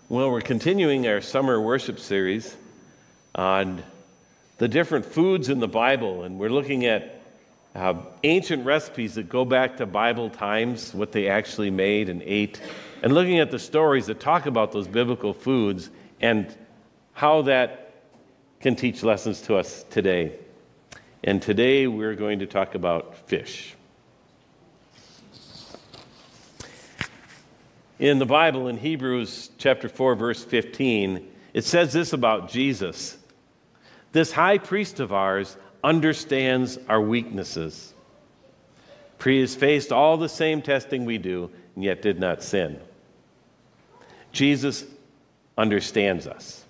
Well, we're continuing our summer worship series on the different foods in the Bible, and we're looking at ancient recipes that go back to Bible times, what they actually made and ate, and looking at the stories that talk about those biblical foods and how that can teach lessons to us today. And today we're going to talk about fish. In the Bible, in Hebrews chapter 4, verse 15, it says this about Jesus. This high priest of ours understands our weaknesses. For he has faced all the same testing we do, and yet did not sin. Jesus understands us.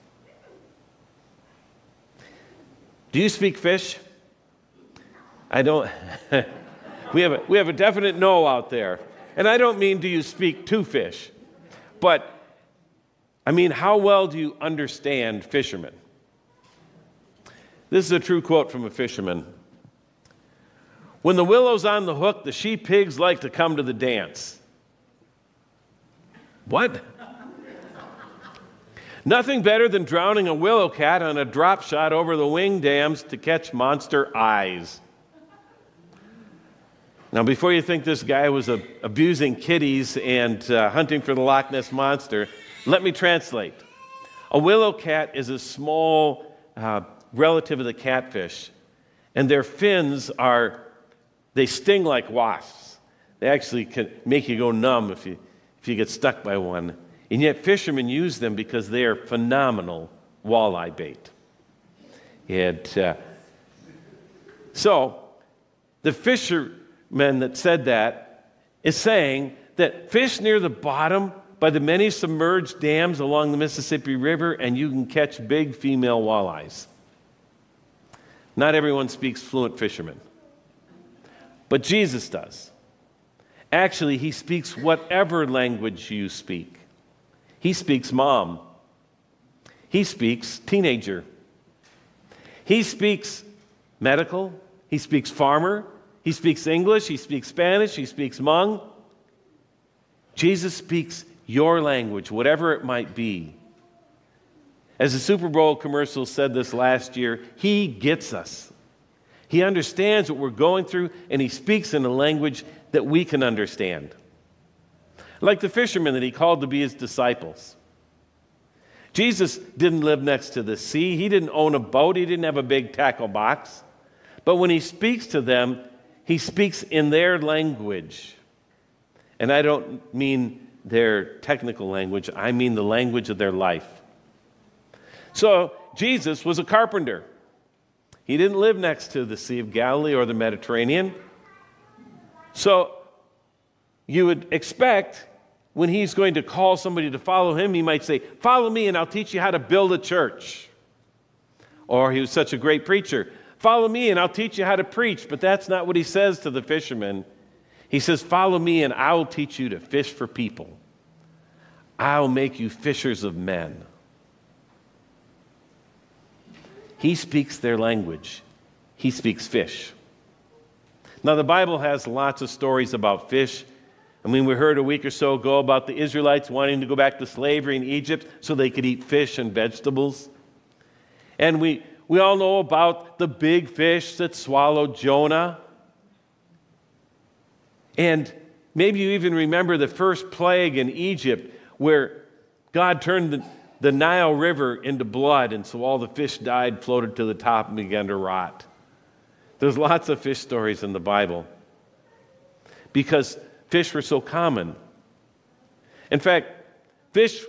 Do you speak fish? I don't. We have a definite no out there. And I don't mean do you speak to fish, but I mean how well do you understand fishermen? This is a true quote from a fisherman. When the willow's on the hook, the she-pigs like to come to the dance. What? Nothing better than drowning a willow cat on a drop shot over the wing dams to catch monster eyes. Now, before you think this guy was abusing kitties and hunting for the Loch Ness Monster, let me translate. A willow cat is a small relative of the catfish, and their fins they sting like wasps. They actually can make you go numb if you get stuck by one. And yet fishermen use them because they are phenomenal walleye bait. And so the fisherman that said that is saying that fish near the bottom by the many submerged dams along the Mississippi River, and you can catch big female walleyes. Not everyone speaks fluent fisherman, but Jesus does. Actually, he speaks whatever language you speak. He speaks mom. He speaks teenager. He speaks medical. He speaks farmer. He speaks English, he speaks Spanish, he speaks Hmong. Jesus speaks your language, whatever it might be. As the Super Bowl commercial said this last year, he gets us. He understands what we're going through, and he speaks in a language that we can understand. Like the fishermen that he called to be his disciples. Jesus didn't live next to the sea. He didn't own a boat. He didn't have a big tackle box. But when he speaks to them, he speaks in their language. And I don't mean their technical language. I mean the language of their life. So Jesus was a carpenter. He didn't live next to the Sea of Galilee or the Mediterranean. So you would expect when he's going to call somebody to follow him, he might say, "Follow me and I'll teach you how to build a church." Or he was such a great preacher. "Follow me and I'll teach you how to preach." But that's not what he says to the fishermen. He says, "Follow me and I will teach you to fish for people. I'll make you fishers of men." He speaks their language. He speaks fish. Now, the Bible has lots of stories about fish. I mean, we heard a week or so ago about the Israelites wanting to go back to slavery in Egypt so they could eat fish and vegetables. And we all know about the big fish that swallowed Jonah. And maybe you even remember the first plague in Egypt where God turned the Nile River into blood, and so all the fish died, floated to the top, and began to rot. There's lots of fish stories in the Bible because fish were so common. In fact, fish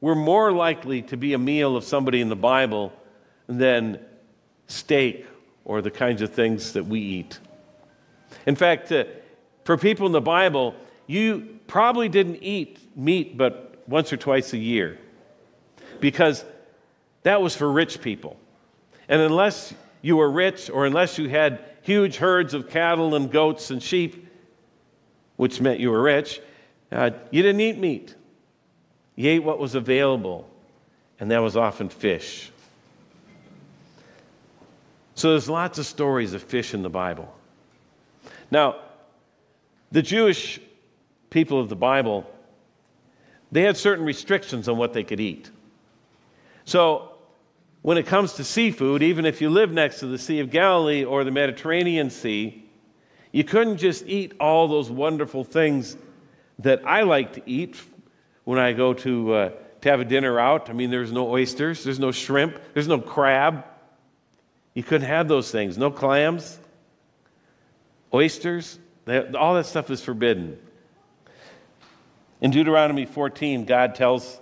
were more likely to be a meal of somebody in the Bible than steak or the kinds of things that we eat. In fact, for people in the Bible, you probably didn't eat meat but once or twice a year because that was for rich people. And unless you were rich or unless you had huge herds of cattle and goats and sheep, which meant you were rich, you didn't eat meat. You ate what was available, and that was often fish. So there's lots of stories of fish in the Bible. Now, the Jewish people of the Bible, they had certain restrictions on what they could eat. So when it comes to seafood, even if you live next to the Sea of Galilee or the Mediterranean Sea, you couldn't just eat all those wonderful things that I like to eat when I go to have a dinner out. I mean, there's no oysters, there's no shrimp, there's no crab. You couldn't have those things. No clams, oysters, all that stuff is forbidden. In Deuteronomy 14, God tells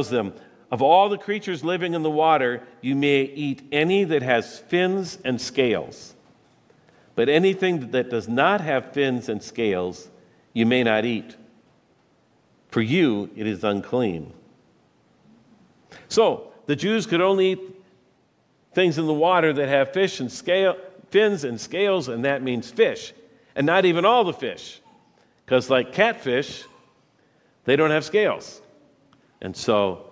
them, of all the creatures living in the water, you may eat any that has fins and scales. But anything that does not have fins and scales, you may not eat. For you, it is unclean. So, the Jews could only eat things in the water that have fins and scales, and that means fish. And not even all the fish. Because like catfish, they don't have scales. And so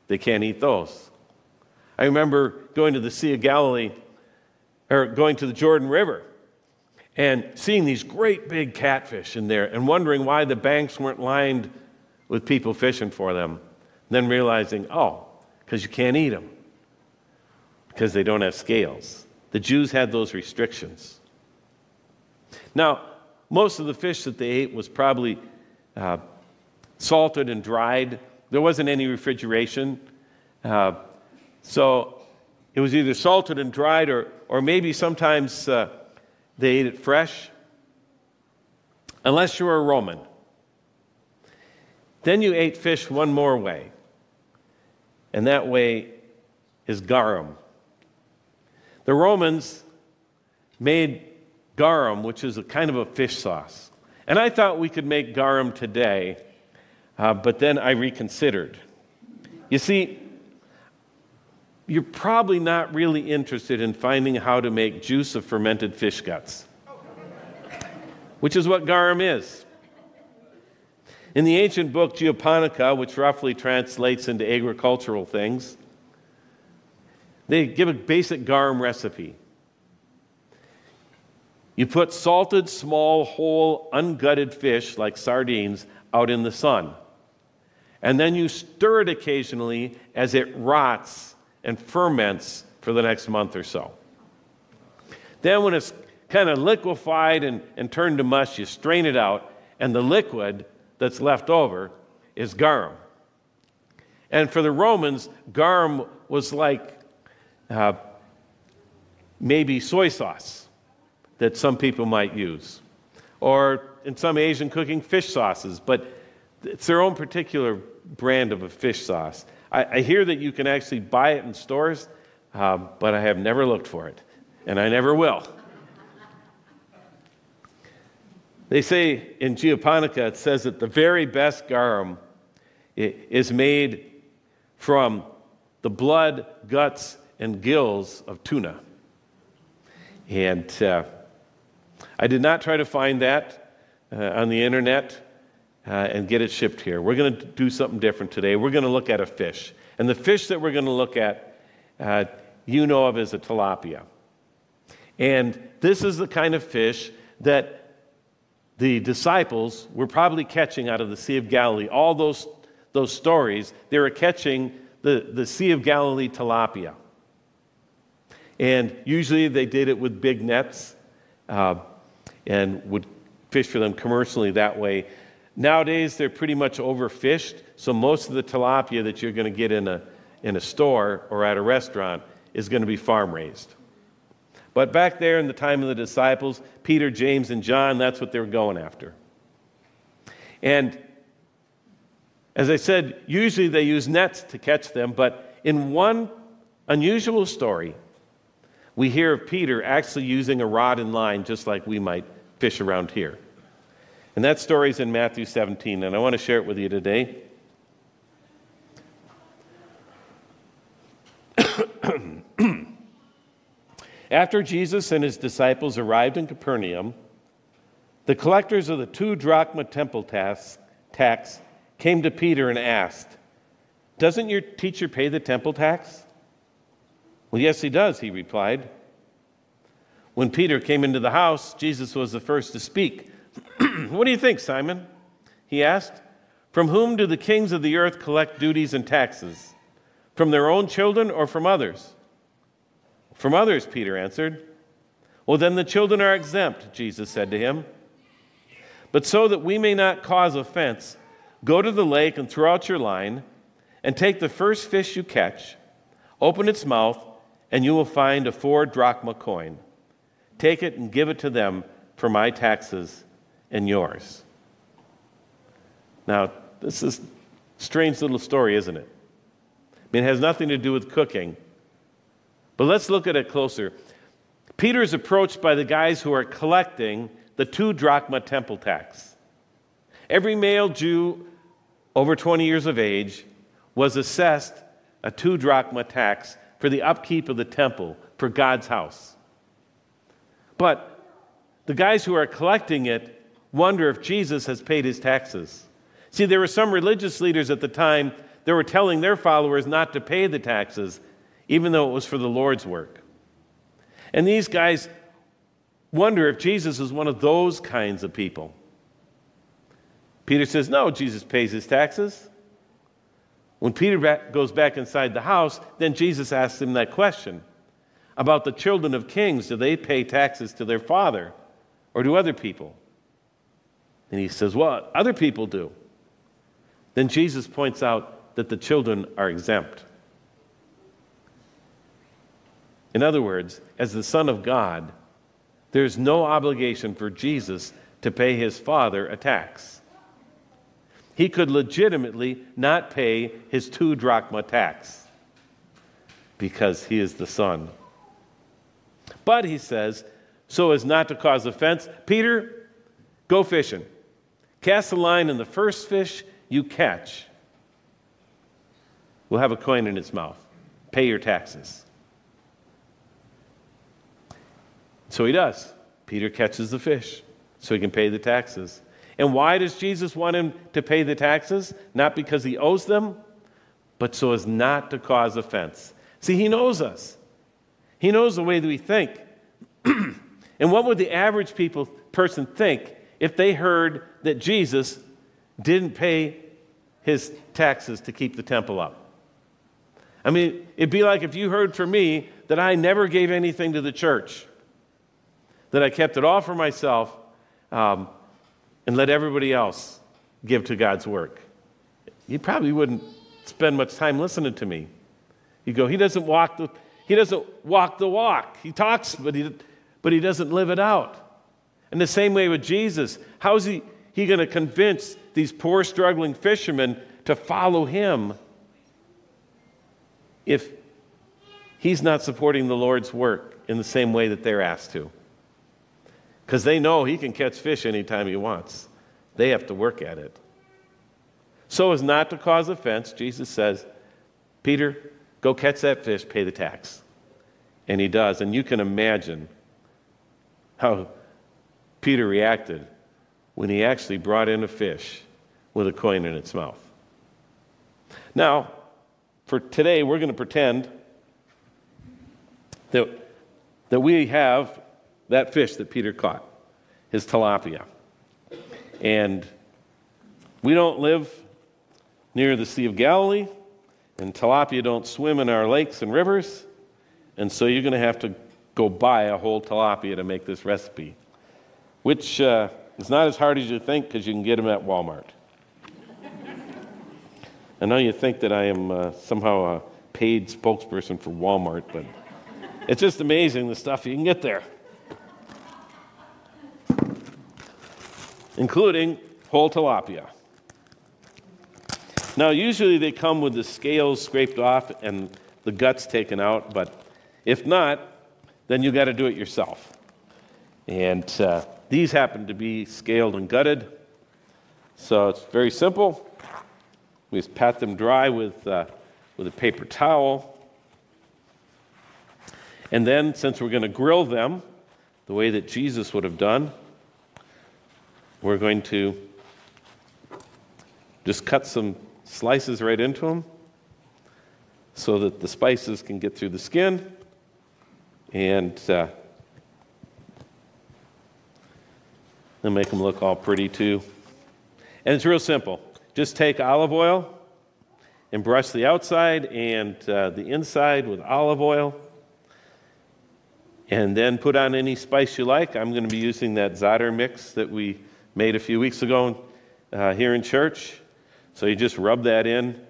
they can't eat those. I remember going to the Sea of Galilee, or going to the Jordan River, and seeing these great big catfish in there and wondering why the banks weren't lined with people fishing for them. Then realizing, because you can't eat them, because they don't have scales. The Jews had those restrictions. Now, most of the fish that they ate was probably salted and dried. There wasn't any refrigeration. So it was either salted and dried, or maybe sometimes they ate it fresh. Unless you were a Roman. Then you ate fish one more way. And that way is garum. The Romans made garum, which is a kind of a fish sauce. And I thought we could make garum today, but then I reconsidered. You see, you're probably not really interested in finding how to make juice of fermented fish guts, which is what garum is. In the ancient book Geoponica, which roughly translates into agricultural things, they give a basic garum recipe. You put salted, small, whole, ungutted fish, like sardines, out in the sun. And then you stir it occasionally as it rots and ferments for the next month or so. Then when it's kind of liquefied and turned to mush, you strain it out, and the liquid that's left over is garum. And for the Romans, garum was like maybe soy sauce that some people might use, or in some Asian cooking, fish sauces, but it's their own particular brand of a fish sauce. I hear that you can actually buy it in stores, but I have never looked for it, and I never will. They say in Geoponica, it says that the very best garum is made from the blood, guts, and gills of tuna. And I did not try to find that on the internet and get it shipped here. We're going to do something different today. We're going to look at a fish. And the fish that we're going to look at, you know of as a tilapia. And this is the kind of fish that the disciples were probably catching out of the Sea of Galilee. All those stories, they were catching the Sea of Galilee tilapia. And usually they did it with big nets and would fish for them commercially that way. Nowadays, they're pretty much overfished, so most of the tilapia that you're going to get in a store or at a restaurant is going to be farm-raised. But back there in the time of the disciples, Peter, James, and John, that's what they were going after. And as I said, usually they use nets to catch them, but in one unusual story, we hear of Peter actually using a rod and line just like we might fish around here. And that story is in Matthew 17, and I want to share it with you today. After Jesus and his disciples arrived in Capernaum, the collectors of the 2 drachma temple tax came to Peter and asked, "Doesn't your teacher pay the temple tax?" "Well, yes, he does," he replied. When Peter came into the house, Jesus was the first to speak. What do you think, Simon? He asked. From whom do the kings of the earth collect duties and taxes? From their own children or from others? From others, Peter answered. Well, then the children are exempt, Jesus said to him. But so that we may not cause offense, go to the lake and throw out your line, and take the first fish you catch, open its mouth, and you will find a 4-drachma coin. Take it and give it to them for my taxes and yours. Now, this is a strange little story, isn't it? I mean, it has nothing to do with cooking. But let's look at it closer. Peter is approached by the guys who are collecting the 2-drachma temple tax. Every male Jew over 20 years of age was assessed a 2-drachma tax for the upkeep of the temple, for God's house. But the guys who are collecting it wonder if Jesus has paid his taxes. See, there were some religious leaders at the time that were telling their followers not to pay the taxes, even though it was for the Lord's work. And these guys wonder if Jesus is one of those kinds of people. Peter says, no, Jesus pays his taxes. When Peter goes back inside the house, then Jesus asks him that question about the children of kings. Do they pay taxes to their father, or do other people? And he says, well, other people do. Then Jesus points out that the children are exempt. In other words, as the Son of God, there's no obligation for Jesus to pay his Father a tax. He could legitimately not pay his 2-drachma tax because he is the Son. But, he says, so as not to cause offense, Peter, go fishing. Cast the line, and the first fish you catch will have a coin in its mouth. Pay your taxes. So he does. Peter catches the fish so he can pay the taxes. And why does Jesus want him to pay the taxes? Not because he owes them, but so as not to cause offense. See, he knows us. He knows the way that we think. And what would the average person think if they heard that Jesus didn't pay his taxes to keep the temple up? I mean, it'd be like if you heard from me that I never gave anything to the church, that I kept it all for myself, and let everybody else give to God's work. You probably wouldn't spend much time listening to me. You go, he doesn't walk the walk. He talks, but he doesn't live it out. In the same way with Jesus, how is he going to convince these poor, struggling fishermen to follow him if he's not supporting the Lord's work in the same way that they're asked to? Because they know he can catch fish anytime he wants. They have to work at it. So as not to cause offense, Jesus says, Peter, go catch that fish, pay the tax. And he does. And you can imagine how Peter reacted when he actually brought in a fish with a coin in its mouth. Now, for today, we're going to pretend that we have that fish that Peter caught, his tilapia. And we don't live near the Sea of Galilee, and tilapia don't swim in our lakes and rivers, and so you're going to have to go buy a whole tilapia to make this recipe, which is not as hard as you think because you can get them at Walmart. I know you think that I am somehow a paid spokesperson for Walmart, but it's just amazing the stuff you can get there, including whole tilapia. Now, usually they come with the scales scraped off and the guts taken out, but if not, then you got to do it yourself. And these happen to be scaled and gutted, so it's very simple. We just pat them dry with a paper towel. And then, since we're going to grill them the way that Jesus would have done, we're going to just cut some slices right into them so that the spices can get through the skin. And then They'll make them look all pretty too. And it's real simple. Just take olive oil and brush the outside and the inside with olive oil. And then put on any spice you like. I'm going to be using that Za'atar mix that we made a few weeks ago here in church. So you just rub that in,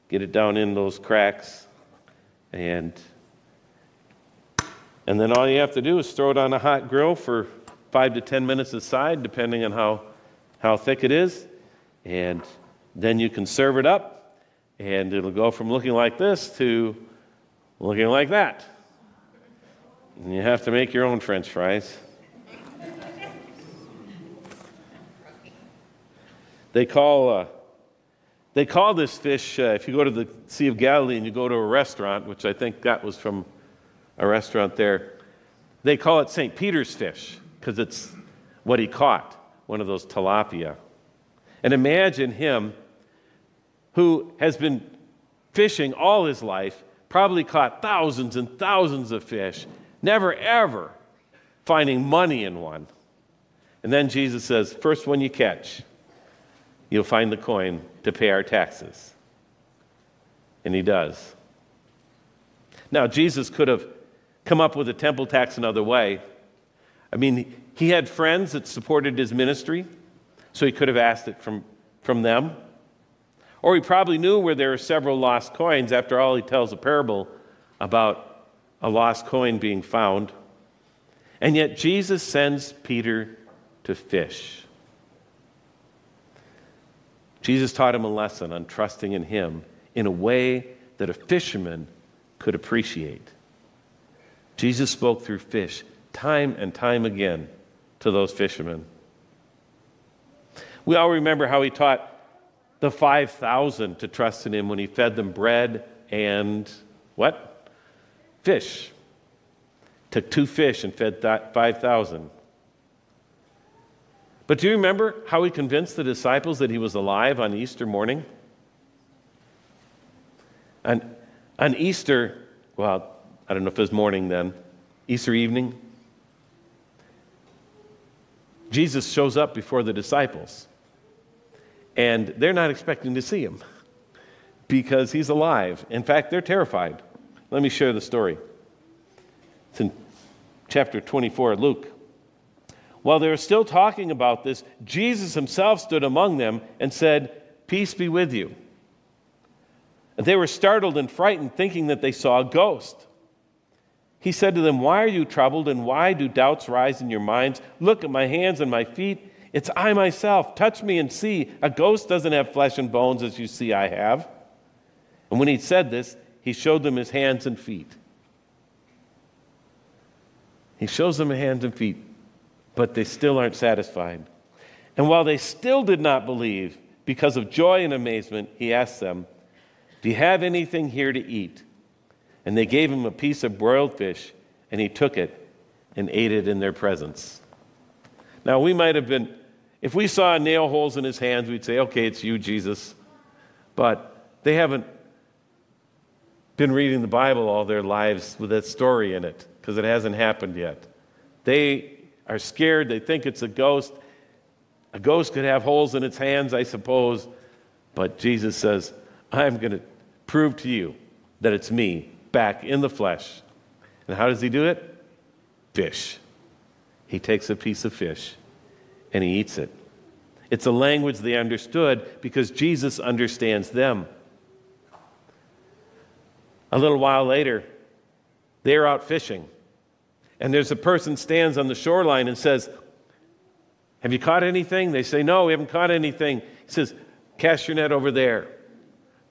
get it down in those cracks, and then all you have to do is throw it on a hot grill for 5 to 10 minutes aside, depending on how thick it is. And then you can serve it up, and it'll go from looking like this to looking like that. And you have to make your own French fries. They call this fish, if you go to the Sea of Galilee and you go to a restaurant, which I think that was from a restaurant there, they call it St. Peter's fish because it's what he caught, one of those tilapia. And imagine him who has been fishing all his life, probably caught thousands and thousands of fish, never ever finding money in one. And then Jesus says, first one you catch, you'll find the coin to pay our taxes. And he does. Now, Jesus could have come up with a temple tax another way. I mean, he had friends that supported his ministry, so he could have asked it from them. Or he probably knew where there were several lost coins. After all, he tells a parable about a lost coin being found. And yet Jesus sends Peter to fish. Jesus taught him a lesson on trusting in him in a way that a fisherman could appreciate. Jesus spoke through fish time and time again to those fishermen. We all remember how he taught the 5,000 to trust in him when he fed them bread and what? Fish. Took 2 fish and fed 5,000. But do you remember how he convinced the disciples that he was alive on Easter morning? On Easter, well, I don't know if it was morning then, Easter evening, Jesus shows up before the disciples. And they're not expecting to see him because he's alive. In fact, they're terrified. Let me share the story. It's in chapter 24 of Luke. While they were still talking about this, Jesus himself stood among them and said, "Peace be with you." And they were startled and frightened, thinking that they saw a ghost. He said to them, "Why are you troubled, and why do doubts rise in your minds? Look at my hands and my feet. It's I myself. Touch me and see. A ghost doesn't have flesh and bones as you see I have." And when he said this, he showed them his hands and feet. He shows them his hands and feet, but they still aren't satisfied. And while they still did not believe, because of joy and amazement, he asked them, "Do you have anything here to eat?" And they gave him a piece of broiled fish, and he took it and ate it in their presence. Now, we might have been, if we saw nail holes in his hands, we'd say, "Okay, it's you, Jesus." But they haven't been reading the Bible all their lives with that story in it, because it hasn't happened yet. They are scared. They think it's a ghost. A ghost could have holes in its hands, I suppose. But Jesus says, "I'm going to prove to you that it's me, back in the flesh." And how does he do it? Fish. He takes a piece of fish and he eats it. It's a language they understood because Jesus understands them. A little while later, they're out fishing. And there's a person stands on the shoreline and says, "Have you caught anything?" They say, "No, we haven't caught anything." He says, "Cast your net over there."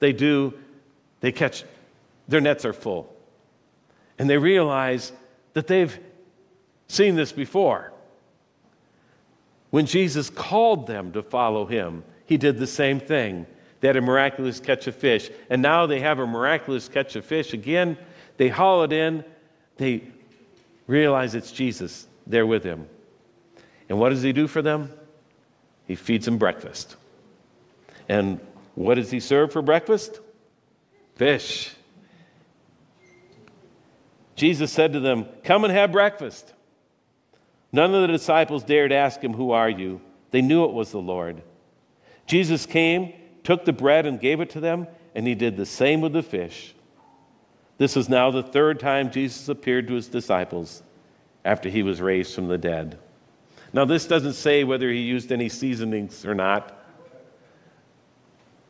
They do. They catch. Their nets are full. And they realize that they've seen this before. When Jesus called them to follow him, he did the same thing. They had a miraculous catch of fish. And now they have a miraculous catch of fish again. They haul it in. They realize it's Jesus. They're with him. And what does he do for them? He feeds them breakfast. And what does he serve for breakfast? Fish. Jesus said to them, "Come and have breakfast." None of the disciples dared ask him, "Who are you?" They knew it was the Lord. Jesus came, took the bread and gave it to them, and he did the same with the fish. This was now the third time Jesus appeared to his disciples after he was raised from the dead. Now, this doesn't say whether he used any seasonings or not,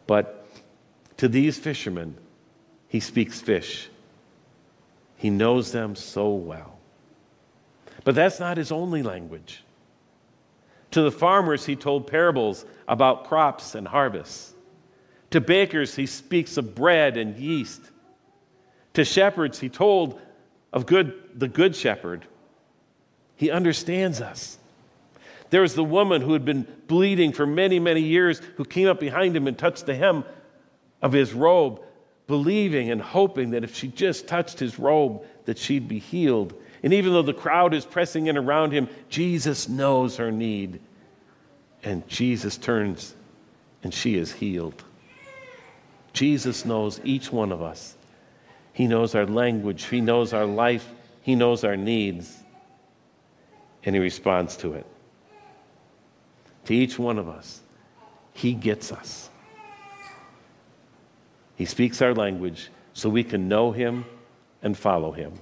but to these fishermen, he speaks fish. He knows them so well. But that's not his only language. To the farmers, he told parables about crops and harvests. To bakers, he speaks of bread and yeast. To shepherds, he told of the good shepherd. He understands us. There was the woman who had been bleeding for many, many years who came up behind him and touched the hem of his robe, believing and hoping that if she just touched his robe, that she'd be healed. And even though the crowd is pressing in around him, Jesus knows her need. And Jesus turns and she is healed. Jesus knows each one of us. He knows our language. He knows our life. He knows our needs. And he responds to it. To each one of us, he gets us. He speaks our language so we can know him and follow him.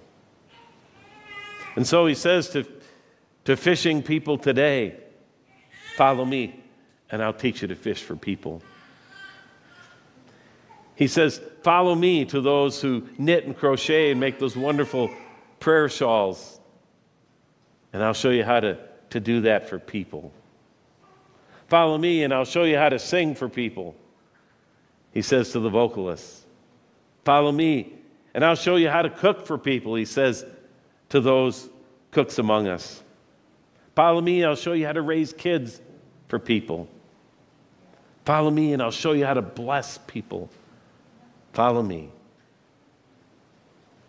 And so he says to fishing people today, "Follow me, and I'll teach you to fish for people." He says, "Follow me," to those who knit and crochet and make those wonderful prayer shawls, and I'll show you how to do that for people. "Follow me, and I'll show you how to sing for people." He says to the vocalists. "Follow me, and I'll show you how to cook for people," he says to those cooks among us. "Follow me, I'll show you how to raise kids for people. Follow me, and I'll show you how to bless people. Follow me."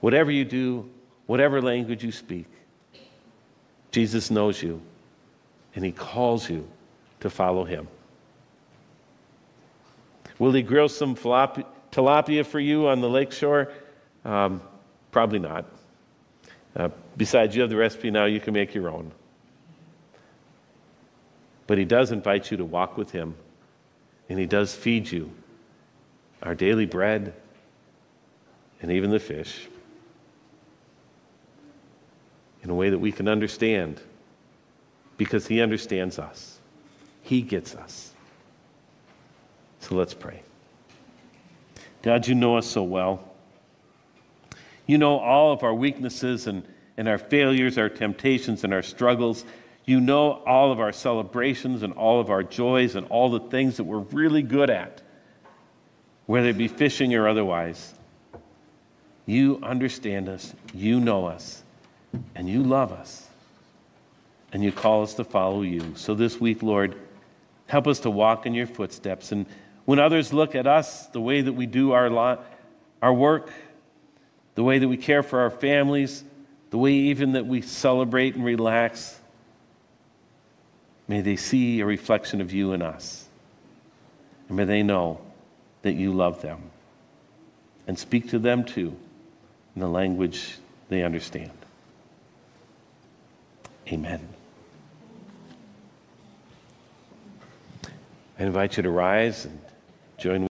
Whatever you do, whatever language you speak, Jesus knows you, and he calls you to follow him. Will he grill some tilapia for you on the lakeshore? Probably not. Besides, you have the recipe now, you can make your own. But he does invite you to walk with him, and he does feed you our daily bread and even the fish in a way that we can understand, because he understands us. He gets us. So let's pray. God, you know us so well. You know all of our weaknesses and our failures, our temptations and our struggles. You know all of our celebrations and all of our joys and all the things that we're really good at, whether it be fishing or otherwise. You understand us, you know us, and you love us, and you call us to follow you. So this week, Lord, help us to walk in your footsteps. And when others look at us, the way that we do our work, the way that we care for our families, the way even that we celebrate and relax, may they see a reflection of you in us. And may they know that you love them. And speak to them too in the language they understand. Amen. I invite you to rise and join